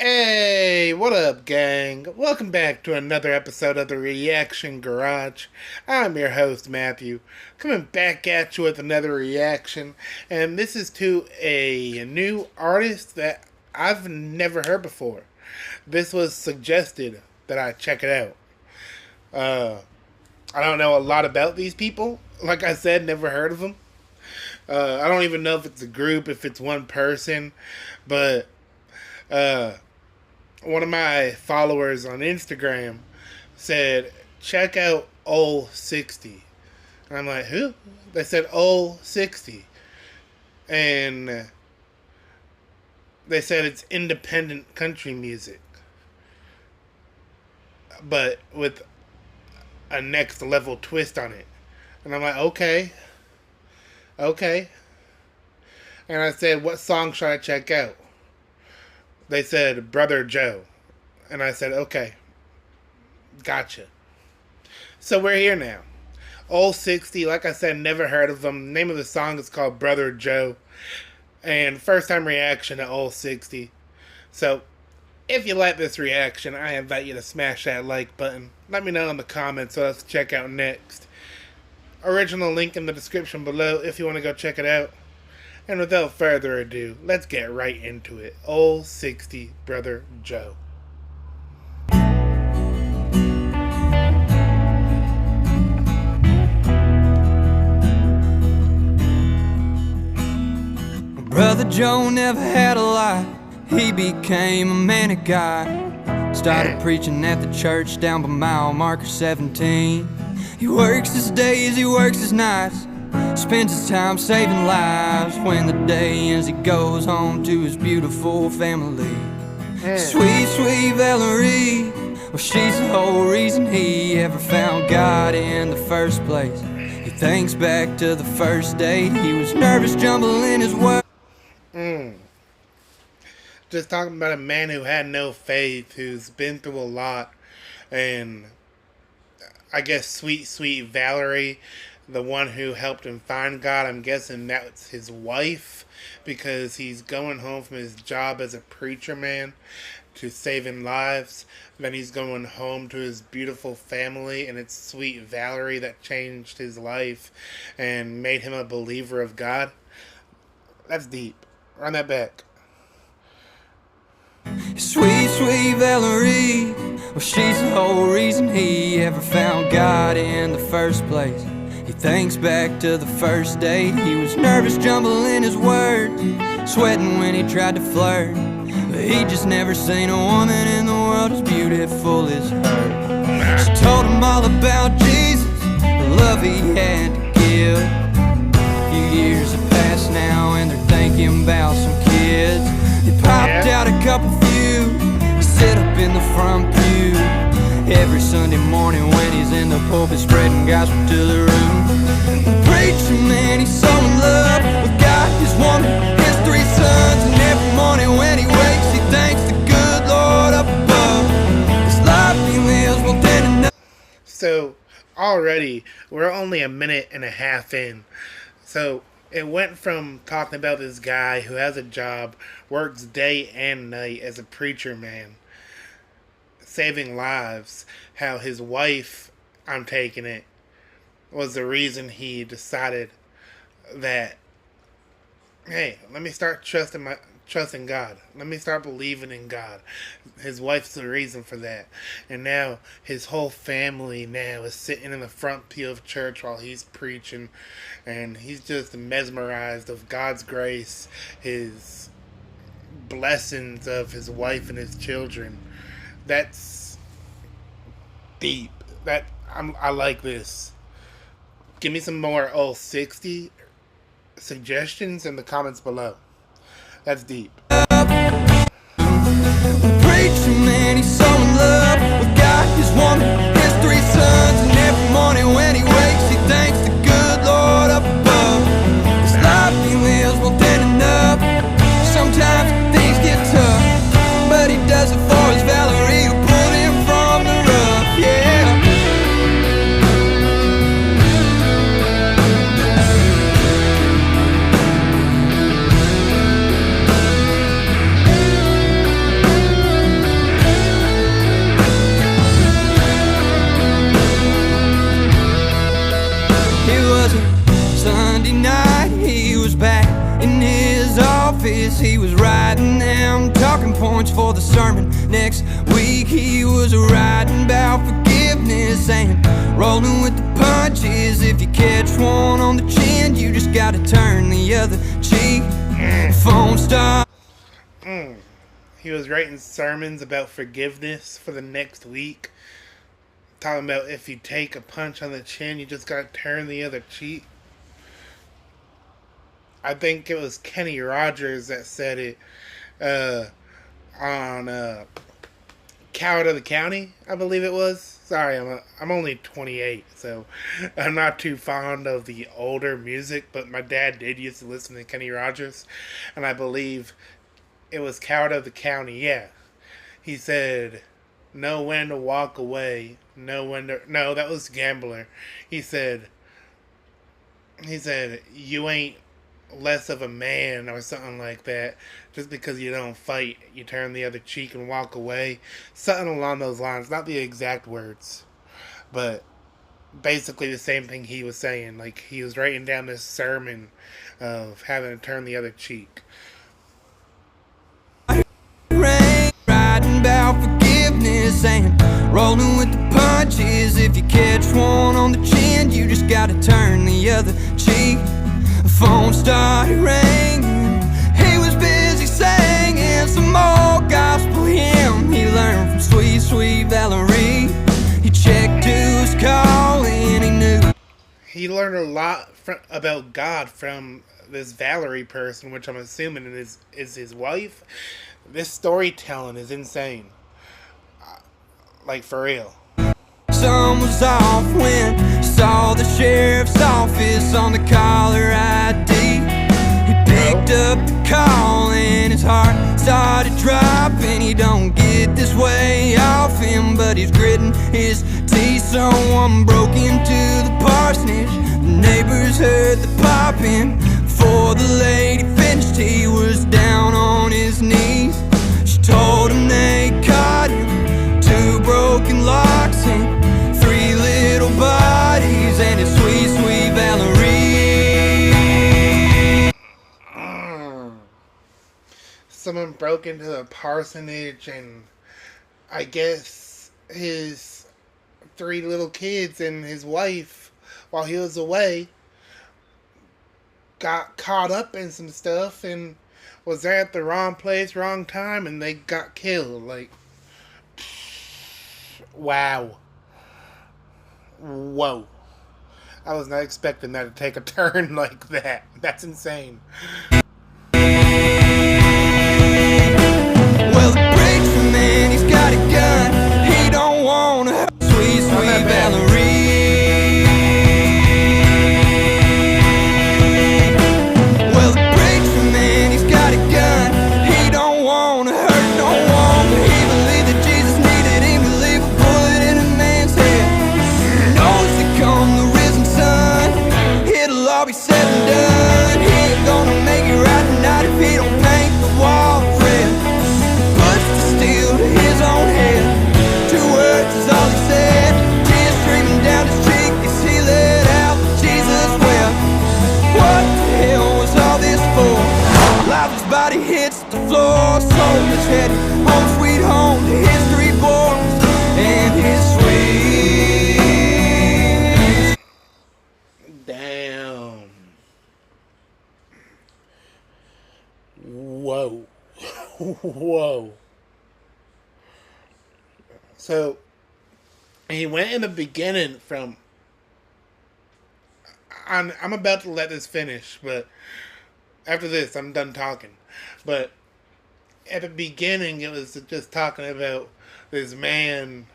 Hey, what up, gang? Welcome back to another episode of the Reaction Garage. I'm your host, Matthew, coming back at you with another reaction, and this is to a new artist that I've never heard before. This was suggested that I check it out. I don't know a lot about these people. Like I said, never heard of them. I don't even know if it's a group, if it's one person, but one of my followers on Instagram said, check out Ol 60. And I'm like, who? They said Ol 60. And they said it's independent country music, but with a next level twist on it. And I'm like, okay. And I said, what song should I check out? They said, Brother Joe. And I said, okay. Gotcha. So we're here now. Ol 60, like I said, never heard of them. The name of the song is called Brother Joe. And first time reaction to Ol 60. So, if you like this reaction, I invite you to smash that like button. Let me know in the comments what else to check out next. Original link in the description below if you want to go check it out. And without further ado, let's get right into it. Ol 60, Brother Joe. Brother Joe never had a lot. He became a manic guy. Started preaching at the church down by mile marker 17. He works his days, he works his nights. Spends his time saving lives. When the day ends, he goes home to his beautiful family. Sweet, sweet Valerie. Well, she's the whole reason he ever found God in the first place. He thinks back to the first day. He was nervous, jumbling his words. Just talking about a man who had no faith, who's been through a lot. And I guess sweet, sweet Valerie, the one who helped him find God, I'm guessing that's his wife, because he's going home from his job as a preacher man to saving lives. Then he's going home to his beautiful family, and it's sweet Valerie that changed his life and made him a believer of God. That's deep. Run that back. Sweet, sweet Valerie. Well, she's the whole reason he ever found God in the first place. He thinks back to the first date. He was nervous, jumbling his words, sweating when he tried to flirt. But he just never seen a woman in the world as beautiful as her. She told him all about Jesus, the love he had to give. A few years have passed now and they're thinking about some kids. They popped out a couple few, sit up in the front pew every Sunday morning when he's in the pulpit spreading gospel to the room. The preacher man, he's so in love with God, his woman, his three sons. And every morning when he wakes, he thanks the good Lord up above. This life he lives will tend to know. So, already, we're only a minute and a half in. So, it went from talking about this guy who has a job, works day and night as a preacher man, saving lives, how his wife, I'm taking it, was the reason he decided that, hey, let me start trusting God. Let me start believing in God. His wife's the reason for that. And now his whole family now is sitting in the front pew of church while he's preaching, and he's just mesmerized of God's grace, his blessings of his wife and his children. That's deep. I like this. Give me some more Ol 60 suggestions in the comments below. That's deep. The preacher man, he's so in love with God, his woman, his three sons. And every morning when he wakes, he thanks the good Lord up above. This life he lives will tend enough. Sometimes things get tough, but he does it for his Valerie who pulled him from the rough. Yeah. points for the sermon. Next week he was writing about forgiveness and rolling with the punches. If you catch one on the chin, you just gotta turn the other cheek. Phone stop. He was writing sermons about forgiveness for the next week. Talking about if you take a punch on the chin, you just gotta turn the other cheek. I think it was Kenny Rogers that said it on Coward of the County, I believe it was. Sorry, I'm only 28, so I'm not too fond of the older music, but my dad did used to listen to Kenny Rogers, and I believe it was Coward of the County, yeah. He said, know when to walk away, know when to... No, that was Gambler. He said, you ain't less of a man or something like that just because you don't fight, you turn the other cheek and walk away, something along those lines. Not the exact words, but basically the same thing he was saying. Like, he was writing down this sermon of having to turn the other cheek. Writing about forgiveness and rolling with the punches. If you catch one on the chin, you just gotta turn the other cheek. The phone started ringing. He was busy singing some more gospel hymn he learned from sweet, sweet Valerie. He checked who's calling, he knew. He learned a lot about God from this Valerie person, which I'm assuming is his wife. This storytelling is insane. Like, for real. Sun was off when he saw the sheriff's office on the caller ID. He picked up the call and his heart started dropping. He don't get this way often, but he's gritting his teeth. Someone broke into the parsonage. The neighbors heard the popping. Before the lady finished, he was down on his knees. She told him they caught him, 2 broken locks and 3 little bodies, and his sweet, sweet Valerie. Someone broke into the parsonage, and I guess his 3 little kids and his wife, while he was away, got caught up in some stuff and was there at the wrong place, wrong time, and they got killed. Like, wow. Whoa. I was not expecting that to take a turn like that. That's insane. Well, the preacher man, he's got a gun. He don't want to hurt sweet, sweet Valerie. Well, the preacher man, he's got a gun. He don't want to hurt no one, but he believed that Jesus needed him to leave a bullet in a man's head. He knows to come the risen sun, it'll all be said and done. He ain't gonna make it right tonight if he don't paint the walls red. Puts the steel to his own head. 2 words is all he said. Tears streaming down his cheek as he let out Jesus wept. What the hell was all this for? Lifeless body hits the floor. Soul is headed home sweet home to his 3 boys and his sweet. Damn. Whoa. Whoa. So, he went in the beginning from... I'm about to let this finish, but after this, I'm done talking. But at the beginning, it was just talking about this man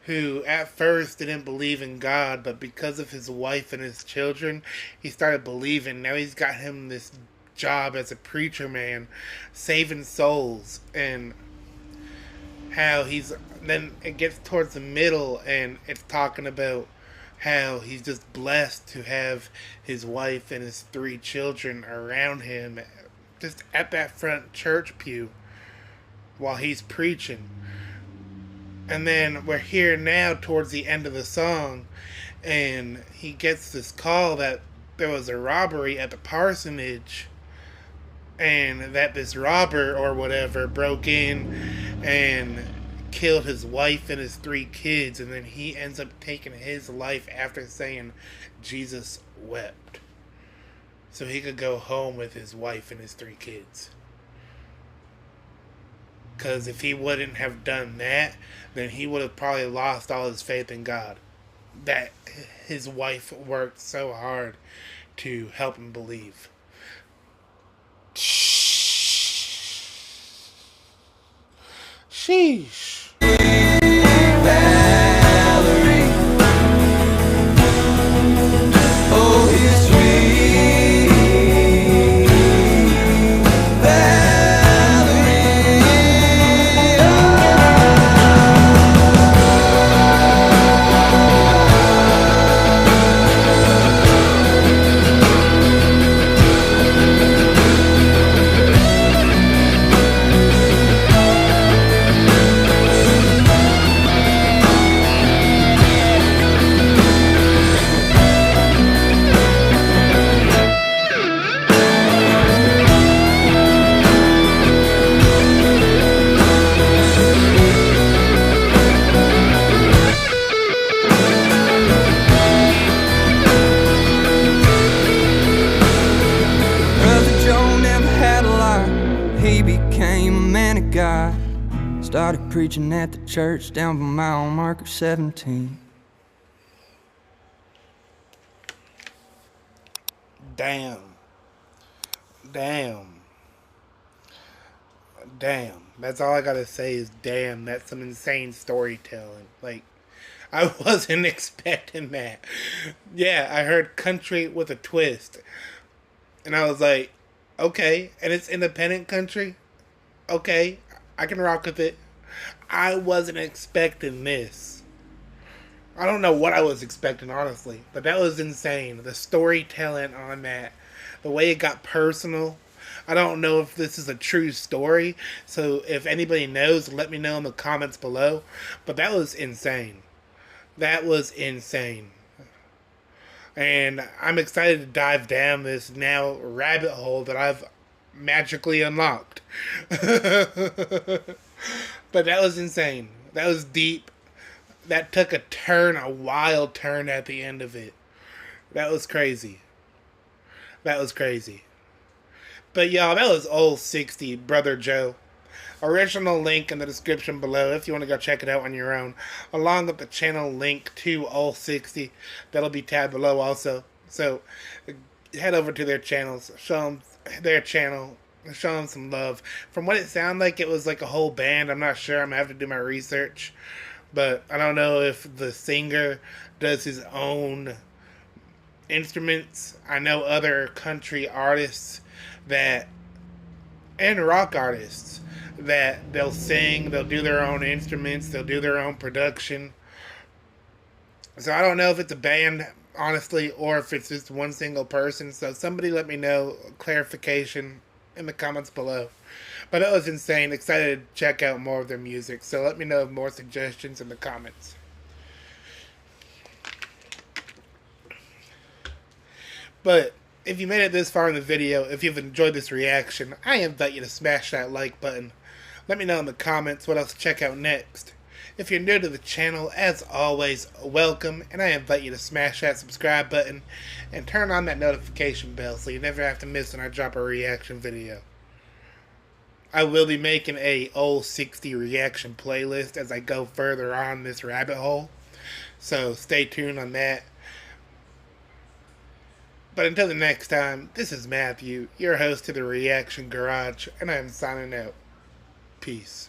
who at first didn't believe in God, but because of his wife and his children, he started believing. Now he's got him this job as a preacher man, saving souls, and how he's... Then it gets towards the middle, and it's talking about how he's just blessed to have his wife and his 3 children around him, just at that front church pew while he's preaching. And then we're here now towards the end of the song, and he gets this call that there was a robbery at the parsonage, and that this robber or whatever broke in and killed his wife and his 3 kids, and then he ends up taking his life after saying Jesus wept, so he could go home with his wife and his 3 kids. Because if he wouldn't have done that, then he would have probably lost all his faith in God. That his wife worked so hard to help him believe. Sheesh. Valerie, oh, he's sweet Valerie, Brother Joe never had a lot. He became a man of God. Started preaching at the church down by mile marker 17. Damn. That's all I gotta say is damn. That's some insane storytelling. Like, I wasn't expecting that. Yeah, I heard country with a twist. And I was like, okay. And it's independent country? Okay. I can rock with it. I wasn't expecting this. I don't know what I was expecting, honestly. But that was insane. The storytelling on that. The way it got personal. I don't know if this is a true story. So if anybody knows, let me know in the comments below. But that was insane. That was insane. And I'm excited to dive down this now rabbit hole that I've magically unlocked. But that was insane. That was deep. That took a turn, a wild turn at the end of it. That was crazy. That was crazy. But y'all, that was Old 60, Brother Joe. Original link in the description below if you want to go check it out on your own, along with the channel link to Old 60 that'll be tabbed below also. So head over to their channels, show them their channel, show them some love. From what it sounded like, it was like a whole band. I'm not sure. I'm gonna have to do my research, but I don't know if the singer does his own instruments. I know other country artists that, and rock artists, that they'll sing, they'll do their own instruments, they'll do their own production. So I don't know if it's a band, honestly, or if it's just one single person. So somebody let me know, clarification in the comments below. But that was insane. Excited to check out more of their music. So let me know more suggestions in the comments. But if you made it this far in the video, if you've enjoyed this reaction, I invite you to smash that like button. Let me know in the comments what else to check out next. If you're new to the channel, as always, welcome, and I invite you to smash that subscribe button and turn on that notification bell so you never have to miss when I drop a reaction video. I will be making a Old 60 reaction playlist as I go further on this rabbit hole, so stay tuned on that. But until the next time, this is Matthew, your host to the Reaction Garage, and I am signing out. Peace.